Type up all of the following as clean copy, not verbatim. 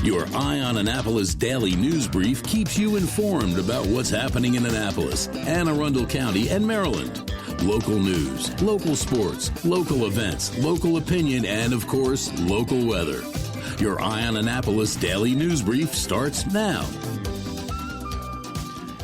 Your Eye on Annapolis daily news brief keeps you informed about what's happening in Annapolis, Anne Arundel County, and Maryland. Local news, local sports, local events, local opinion, and, of course, local weather. Your Eye on Annapolis daily news brief starts now.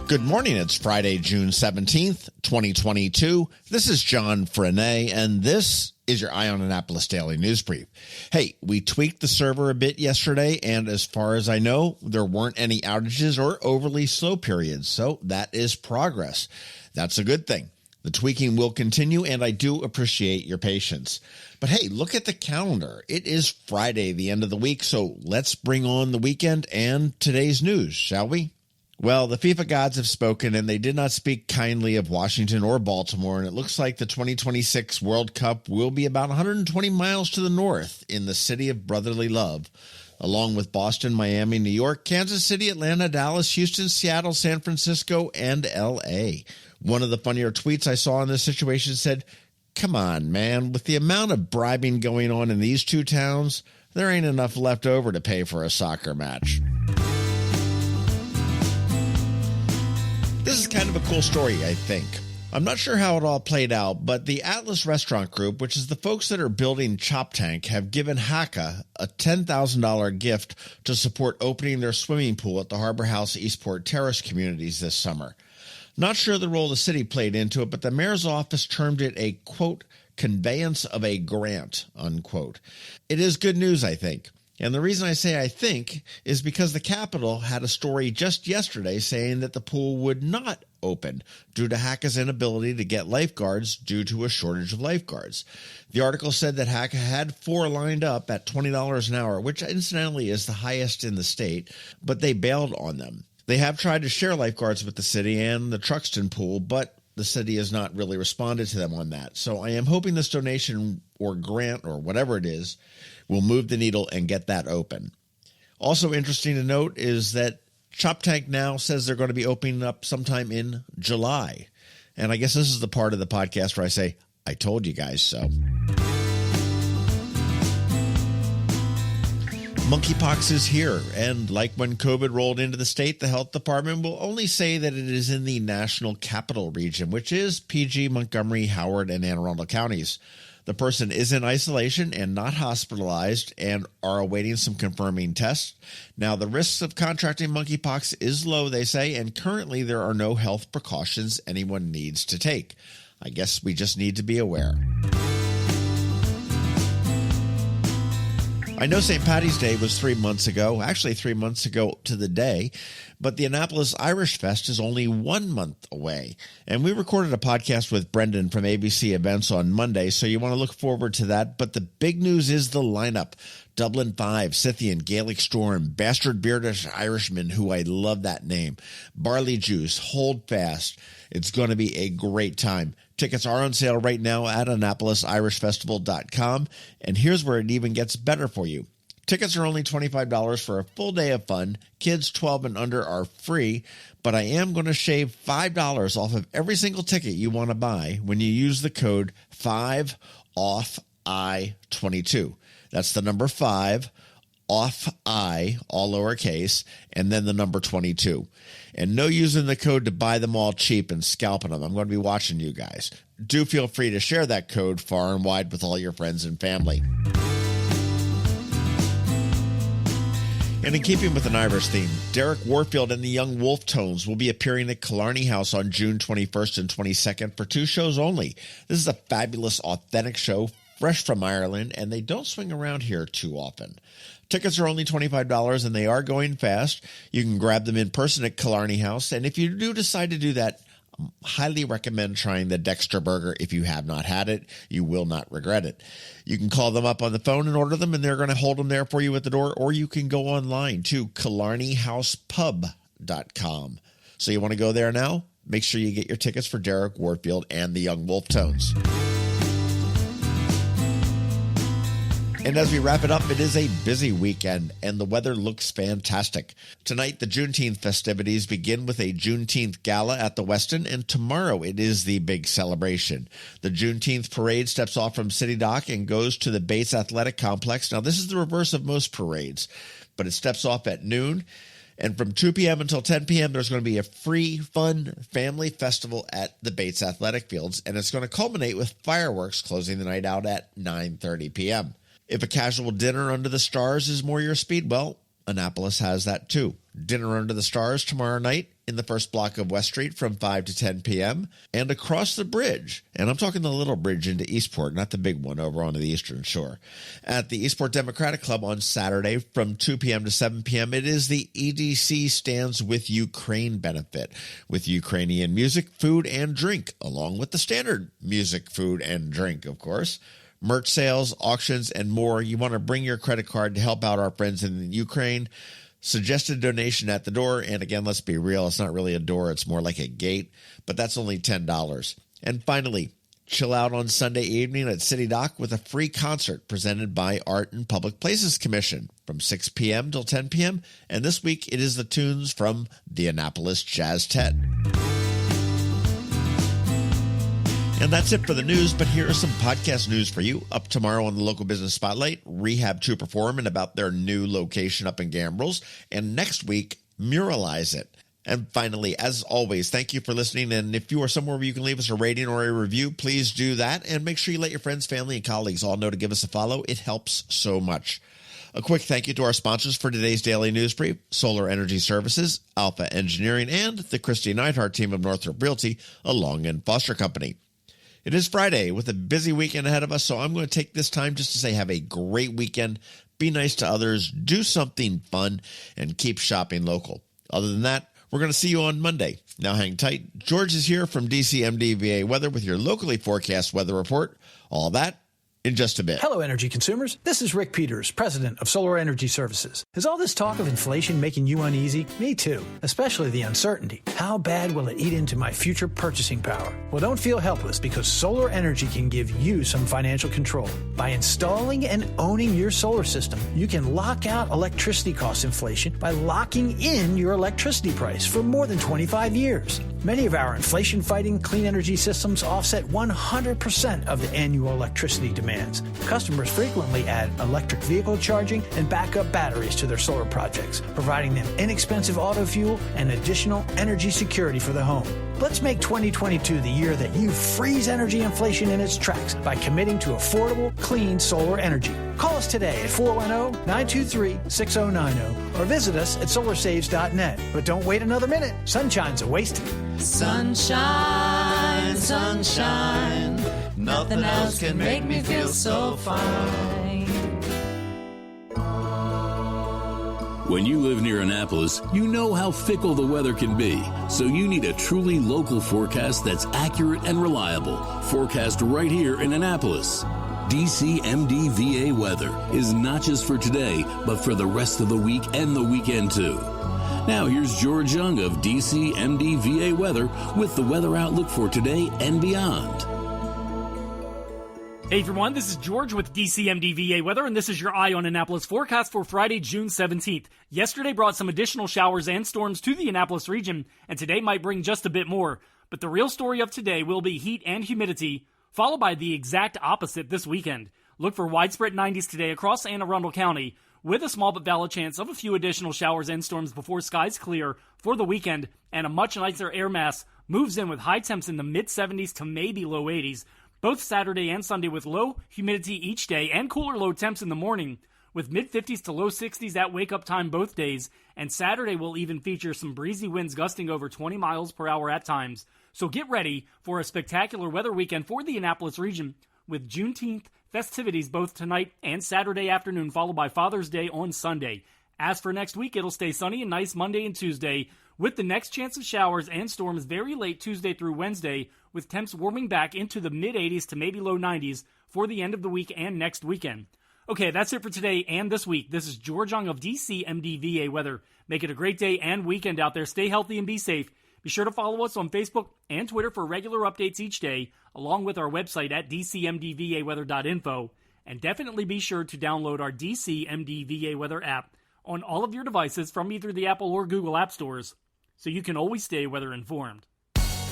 Good morning. It's Friday, June 17th, 2022. This is John Frenaye, and this is your Eye on Annapolis daily news brief. Hey, we tweaked the server a bit yesterday, and as far as I know, there weren't any outages or overly slow periods, so that is progress. That's a good thing. The tweaking will continue, and I do appreciate your patience. But hey, look at the calendar. It is Friday, the end of the week, so let's bring on the weekend and today's news, shall we? Well, the FIFA gods have spoken, and they did not speak kindly of Washington or Baltimore, and it looks like the 2026 World Cup will be about 120 miles to the north in the city of brotherly love, along with Boston, Miami, New York, Kansas City, Atlanta, Dallas, Houston, Seattle, San Francisco, and L.A. One of the funnier tweets I saw in this situation said, "Come on, man, with the amount of bribing going on in these two towns, there ain't enough left over to pay for a soccer match." This is kind of a cool story, I think. I'm not sure how it all played out, but the Atlas Restaurant Group, which is the folks that are building Choptank, have given HACA a $10,000 gift to support opening their swimming pool at the Harbor House Eastport Terrace communities this summer. Not sure the role the city played into it, but the mayor's office termed it a, quote, conveyance of a grant, unquote. It is good news, I think. And the reason I say I think is because the Capitol had a story just yesterday saying that the pool would not open due to HACA's inability to get lifeguards due to a shortage of lifeguards. The article said that HACA had 4 lined up at $20 an hour, which incidentally is the highest in the state, but they bailed on them. They have tried to share lifeguards with the city and the Truxton pool, but the city has not really responded to them on that. So I am hoping this donation or grant or whatever it is will move the needle and get that open. Also interesting to note is that Choptank now says they're going to be opening up sometime in July. And I guess this is the part of the podcast where I say, I told you guys so. Monkeypox is here, and like when COVID rolled into the state, the health department will only say that it is in the National Capital Region, which is PG, Montgomery, Howard, and Anne Arundel counties. The person is in isolation and not hospitalized and are awaiting some confirming tests. Now, the risks of contracting monkeypox is low, they say, and currently there are no health precautions anyone needs to take. I guess we just need to be aware. I know St. Paddy's Day was 3 months ago, actually 3 months ago to the day, but the Annapolis Irish Fest is only 1 month away. And we recorded a podcast with Brendan from ABC Events on Monday, so you want to look forward to that. But the big news is the lineup. Dublin 5, Scythian, Gaelic Storm, Bastard Bearded Irishman, who I love that name, Barley Juice, Hold Fast. It's going to be a great time. Tickets are on sale right now at AnnapolisIrishFestival.com, and here's where it even gets better for you. Tickets are only $25 for a full day of fun. Kids 12 and under are free, but I am going to shave $5 off of every single ticket you want to buy when you use the code 5OFFI22. That's the number 5, off I, all lowercase, and then the number 22. And no using the code to buy them all cheap and scalping them. I'm going to be watching you guys. Do feel free to share that code far and wide with all your friends and family. And in keeping with an Irish theme, Derek Warfield and the Young Wolf Tones will be appearing at Killarney House on June 21st and 22nd for 2 shows only. This is a fabulous, authentic show, fresh from Ireland, and they don't swing around here too often. Tickets are only $25, and they are going fast. You can grab them in person at Killarney House, and if you do decide to do that, I highly recommend trying the Dexter Burger. If you have not had it, you will not regret it. You can call them up on the phone and order them, and they're going to hold them there for you at the door, or you can go online to KillarneyHousePub.com. So you want to go there now? Make sure you get your tickets for Derek Warfield and the Young Wolf Tones. And as we wrap it up, it is a busy weekend, and the weather looks fantastic. Tonight, the Juneteenth festivities begin with a Juneteenth gala at the Westin, and tomorrow it is the big celebration. The Juneteenth parade steps off from City Dock and goes to the Bates Athletic Complex. Now, this is the reverse of most parades. but it steps off at noon. And from 2 p.m. until 10 p.m., there's going to be a free, fun family festival at the Bates Athletic Fields, and it's going to culminate with fireworks closing the night out at 9:30 p.m. If a casual dinner under the stars is more your speed, well, Annapolis has that too. Dinner under the stars tomorrow night in the first block of West Street from 5 to 10 p.m. and across the bridge, and I'm talking the little bridge into Eastport, not the big one over on the Eastern Shore, at the Eastport Democratic Club on Saturday from 2 p.m. to 7 p.m. It is the EDC Stands with Ukraine benefit, with Ukrainian music, food, and drink, along with the standard music, food, and drink, of course. Merch sales, auctions, and more. You want to bring your credit card to help out our friends in Ukraine. Suggested donation at the door. And again, let's be real. It's not really a door. It's more like a gate. But that's only $10. And finally, chill out on Sunday evening at City Dock with a free concert presented by Art and Public Places Commission from 6 p.m. till 10 p.m. And this week, it is the tunes from the Annapolis Jazz Tet. And that's it for the news, but here is some podcast news for you. Up tomorrow on the Local Business Spotlight, Rehab to Perform and about their new location up in Gambrills. And next week, Muralize It. And finally, as always, thank you for listening. And if you are somewhere where you can leave us a rating or a review, please do that. And make sure you let your friends, family, and colleagues all know to give us a follow. It helps so much. A quick thank you to our sponsors for today's Daily News Brief, Solar Energy Services, Alpha Engineering, and the Kristi Neidhardt Team of Northrop Realty, a Long and Foster company. It is Friday with a busy weekend ahead of us, so I'm going to take this time just to say have a great weekend, be nice to others, do something fun, and keep shopping local. Other than that, we're going to see you on Monday. Now hang tight. George is here from DCMDVA Weather with your locally forecast weather report. All that in just a bit. Hello, energy consumers. This is Rick Peters, president of Solar Energy Services. Is all this talk of inflation making you uneasy? Me too, especially the uncertainty. How bad will it eat into my future purchasing power? Well, don't feel helpless because solar energy can give you some financial control. By installing and owning your solar system, you can lock out electricity cost inflation by locking in your electricity price for more than 25 years. Many of our inflation-fighting clean energy systems offset 100% of the annual electricity demands. Customers frequently add electric vehicle charging and backup batteries to their solar projects, providing them inexpensive auto fuel and additional energy security for the home. Let's make 2022 the year that you freeze energy inflation in its tracks by committing to affordable, clean solar energy. Call us today at 410-923-6090 or visit us at solarsaves.net. But don't wait another minute. Sunshine's a wasted. Sunshine, sunshine, nothing else can make me feel so fine. When you live near Annapolis, you know how fickle the weather can be. So you need a truly local forecast that's accurate and reliable. Forecast right here in Annapolis. DCMDVA Weather is not just for today, but for the rest of the week and the weekend too. Now here's George Young of DCMDVA Weather with the weather outlook for today and beyond. Hey everyone, this is George with DCMDVA Weather, and this is your Eye on Annapolis forecast for Friday, June 17th. Yesterday brought some additional showers and storms to the Annapolis region, and today might bring just a bit more. But the real story of today will be heat and humidity, followed by the exact opposite this weekend. Look for widespread 90s today across Anne Arundel County, with a small but valid chance of a few additional showers and storms before skies clear for the weekend, and a much nicer air mass moves in with high temps in the mid-70s to maybe low 80s. Both Saturday and Sunday with low humidity each day and cooler low temps in the morning, with mid-50s to low 60s at wake-up time both days, and Saturday will even feature some breezy winds gusting over 20 miles per hour at times. So get ready for a spectacular weather weekend for the Annapolis region, with Juneteenth festivities both tonight and Saturday afternoon, followed by Father's Day on Sunday. As for next week, it'll stay sunny and nice Monday and Tuesday, with the next chance of showers and storms very late Tuesday through Wednesday, with temps warming back into the mid-80s to maybe low 90s for the end of the week and next weekend. Okay, that's it for today and this week. This is George Young of DCMDVA Weather. Make it a great day and weekend out there. Stay healthy and be safe. Be sure to follow us on Facebook and Twitter for regular updates each day, along with our website at dcmdvaweather.info. And definitely be sure to download our DCMDVA Weather app on all of your devices from either the Apple or Google app stores, so you can always stay weather informed.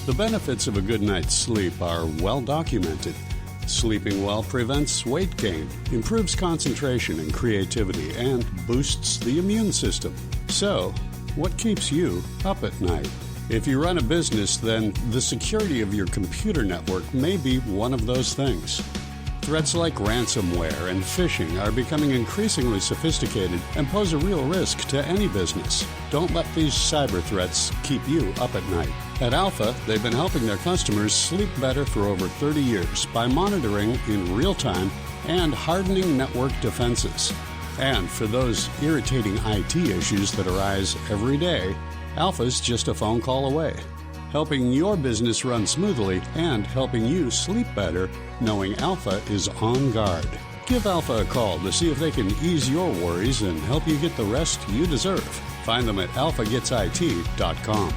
The benefits of a good night's sleep are well documented. Sleeping well prevents weight gain, improves concentration and creativity, and boosts the immune system. So, what keeps you up at night? If you run a business, then the security of your computer network may be one of those things. Threats like ransomware and phishing are becoming increasingly sophisticated and pose a real risk to any business. Don't let these cyber threats keep you up at night. At Alpha, they've been helping their customers sleep better for over 30 years by monitoring in real time and hardening network defenses. And for those irritating IT issues that arise every day, Alpha's just a phone call away, helping your business run smoothly and helping you sleep better knowing Alpha is on guard. Give Alpha a call to see if they can ease your worries and help you get the rest you deserve. Find them at alphagetsit.com.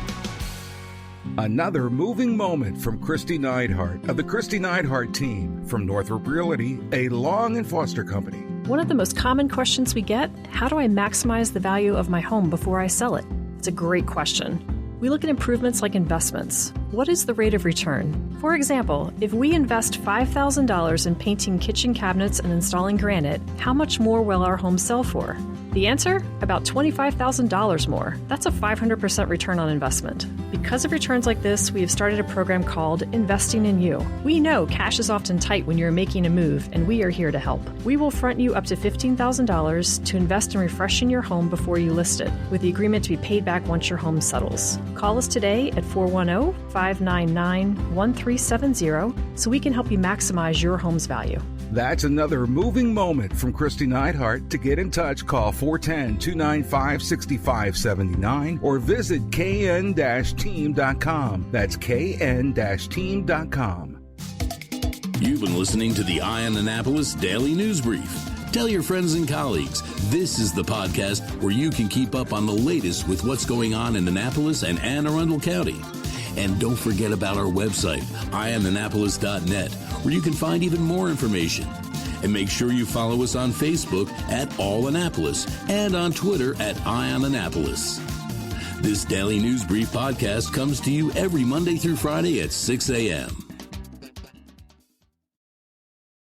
Another moving moment from Kristi Neidhardt of the Kristi Neidhardt Team from Northrop Realty, a Long and Foster company. One of the most common questions we get, how do I maximize the value of my home before I sell it? It's a great question. We look at improvements like investments. What is the rate of return? For example, if we invest $5,000 in painting kitchen cabinets and installing granite, how much more will our home sell for? The answer? About $25,000 more. That's a 500% return on investment. Because of returns like this, we have started a program called Investing in You. We know cash is often tight when you're making a move, and we are here to help. We will front you up to $15,000 to invest in refreshing your home before you list it, with the agreement to be paid back once your home settles. Call us today at 410-599-1370 so we can help you maximize your home's value. That's another moving moment from Kristi Neidhardt. To get in touch, call 410-295-6579 or visit kn-team.com. That's kn-team.com. You've been listening to the Eye on Annapolis Daily News Brief. Tell your friends and colleagues, this is the podcast where you can keep up on the latest with what's going on in Annapolis and Anne Arundel County. And don't forget about our website, eyeonannapolis.net, where you can find even more information. And make sure you follow us on Facebook at All Annapolis and on Twitter at Eye on Annapolis. This Daily News Brief podcast comes to you every Monday through Friday at 6 a.m.